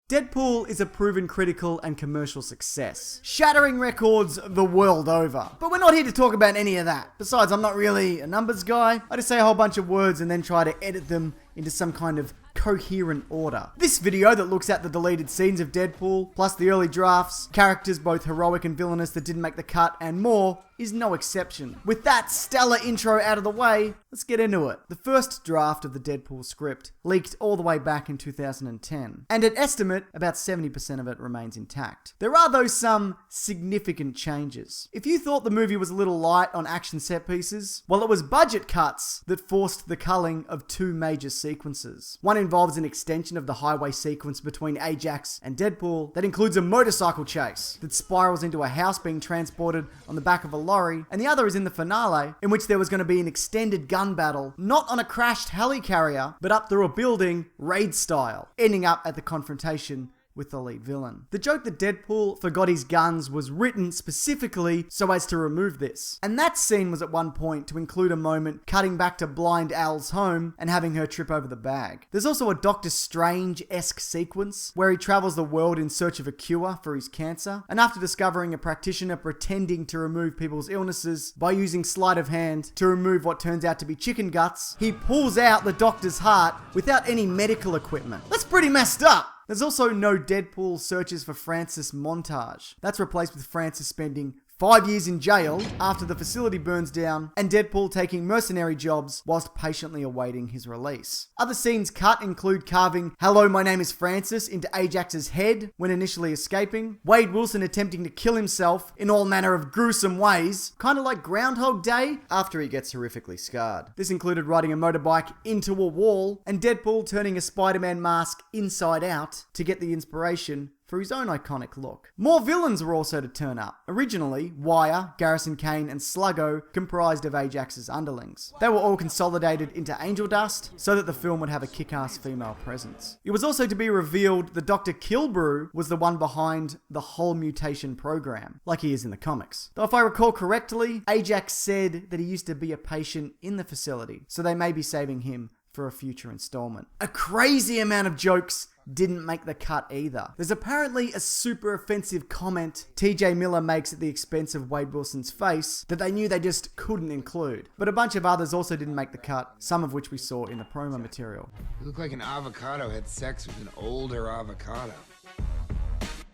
Deadpool is a proven critical and commercial success, shattering records the world over. But we're not here to talk about any of that. Besides, I'm not really a numbers guy. I just say a whole bunch of words and then try to edit them into some kind of coherent order. This video that looks at the deleted scenes of Deadpool, plus the early drafts, characters both heroic and villainous that didn't make the cut, and more, is no exception. With that stellar intro out of the way, let's get into it. The first draft of the Deadpool script leaked all the way back in 2010, and at estimate, about 70% of it remains intact. There are though some significant changes. If you thought the movie was a little light on action set pieces, well, it was budget cuts that forced the culling of two major sequences. One involves an extension of the highway sequence between Ajax and Deadpool that includes a motorcycle chase that spirals into a house being transported on the back of a lorry, and the other is in the finale, in which there was going to be an extended gun battle, not on a crashed helicarrier, but up through a building, raid style, ending up at the confrontation with the lead villain. The joke that Deadpool forgot his guns was written specifically so as to remove this. And that scene was at one point to include a moment cutting back to Blind Al's home and having her trip over the bag. There's also a Doctor Strange-esque sequence where he travels the world in search of a cure for his cancer, and after discovering a practitioner pretending to remove people's illnesses by using sleight of hand to remove what turns out to be chicken guts, he pulls out the doctor's heart without any medical equipment. That's pretty messed up. There's also no Deadpool searches for Francis montage. That's replaced with Francis spending 5 years in jail after the facility burns down, and Deadpool taking mercenary jobs whilst patiently awaiting his release. Other scenes cut include carving "Hello, my name is Francis" into Ajax's head when initially escaping, Wade Wilson attempting to kill himself in all manner of gruesome ways, kind of like Groundhog Day, after he gets horrifically scarred. This included riding a motorbike into a wall, and Deadpool turning a Spider-Man mask inside out to get the inspiration for his own iconic look. More villains were also to turn up. Originally, Wire, Garrison Kane, and Sluggo comprised of Ajax's underlings. They were all consolidated into Angel Dust so that the film would have a kick-ass female presence. It was also to be revealed that Dr. Kilbrew was the one behind the whole mutation program, like he is in the comics. Though if I recall correctly, Ajax said that he used to be a patient in the facility, so they may be saving him for a future installment. A crazy amount of jokes didn't make the cut either. There's apparently a super offensive comment TJ Miller makes at the expense of Wade Wilson's face that they knew they just couldn't include. But a bunch of others also didn't make the cut, some of which we saw in the promo material. You look like an avocado had sex with an older avocado.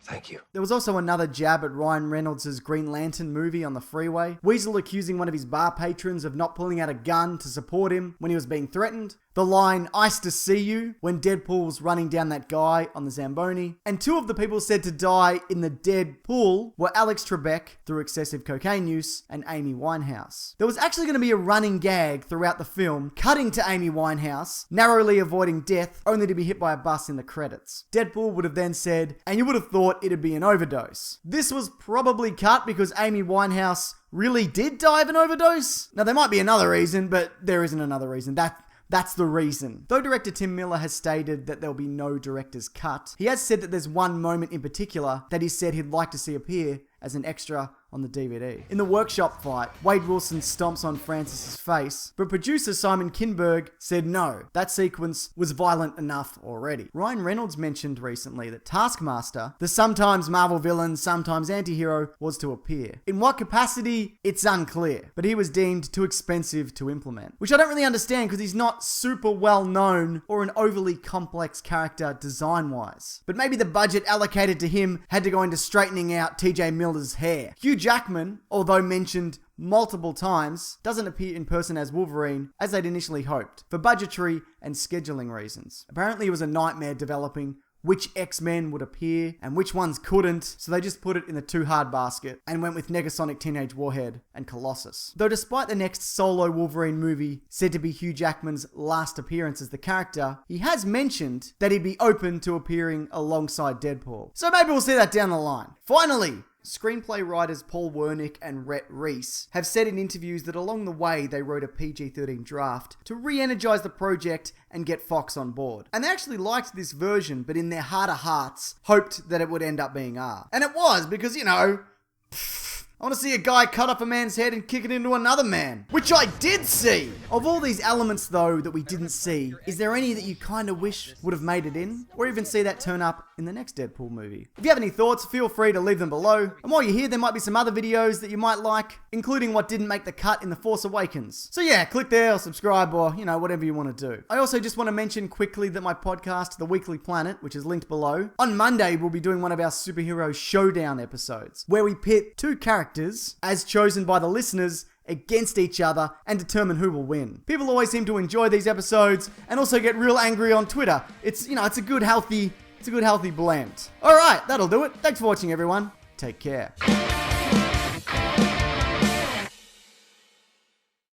Thank you. There was also another jab at Ryan Reynolds' Green Lantern movie on the freeway. Weasel accusing one of his bar patrons of not pulling out a gun to support him when he was being threatened. The line, "Ice to see you," when Deadpool was running down that guy on the Zamboni. And two of the people said to die in the Deadpool were Alex Trebek through excessive cocaine use and Amy Winehouse. There was actually going to be a running gag throughout the film, cutting to Amy Winehouse, narrowly avoiding death, only to be hit by a bus in the credits. Deadpool would have then said, "And you would have thought it'd be an overdose." This was probably cut because Amy Winehouse really did die of an overdose. Now, there might be another reason, but there isn't another reason. That's the reason. Though director Tim Miller has stated that there'll be no director's cut, he has said that there's one moment in particular that he said he'd like to see appear as an extra on the DVD. In the workshop fight, Wade Wilson stomps on Francis's face, but producer Simon Kinberg said no, that sequence was violent enough already. Ryan Reynolds mentioned recently that Taskmaster, the sometimes Marvel villain, sometimes anti-hero, was to appear. In what capacity, it's unclear, but he was deemed too expensive to implement, which I don't really understand because he's not super well known or an overly complex character design-wise. But maybe the budget allocated to him had to go into straightening out TJ Miller's hair. Hugh Jackman, although mentioned multiple times, doesn't appear in person as Wolverine as they'd initially hoped, for budgetary and scheduling reasons. Apparently it was a nightmare developing which X-Men would appear and which ones couldn't, so they just put it in the too hard basket and went with Negasonic Teenage Warhead and Colossus. Though despite the next solo Wolverine movie said to be Hugh Jackman's last appearance as the character, he has mentioned that he'd be open to appearing alongside Deadpool. So maybe we'll see that down the line. Finally, screenplay writers Paul Wernick and Rhett Reese have said in interviews that along the way they wrote a PG-13 draft to re-energize the project and get Fox on board. And they actually liked this version, but in their heart of hearts hoped that it would end up being R. And it was, because, you know, I want to see a guy cut off a man's head and kick it into another man, which I did see. Of all these elements though that we didn't see, is there any that you kind of wish would have made it in? Or even see that turn up in the next Deadpool movie? If you have any thoughts, feel free to leave them below. And while you're here, there might be some other videos that you might like, including what didn't make the cut in The Force Awakens. So yeah, click there or subscribe or, whatever you want to do. I also just want to mention quickly that my podcast, The Weekly Planet, which is linked below, on Monday we'll be doing one of our superhero showdown episodes, where we pit two characters, as chosen by the listeners, against each other and determine who will win. People always seem to enjoy these episodes and also get real angry on Twitter. It's a good healthy blend. All right, that'll do it. Thanks for watching, everyone. Take care.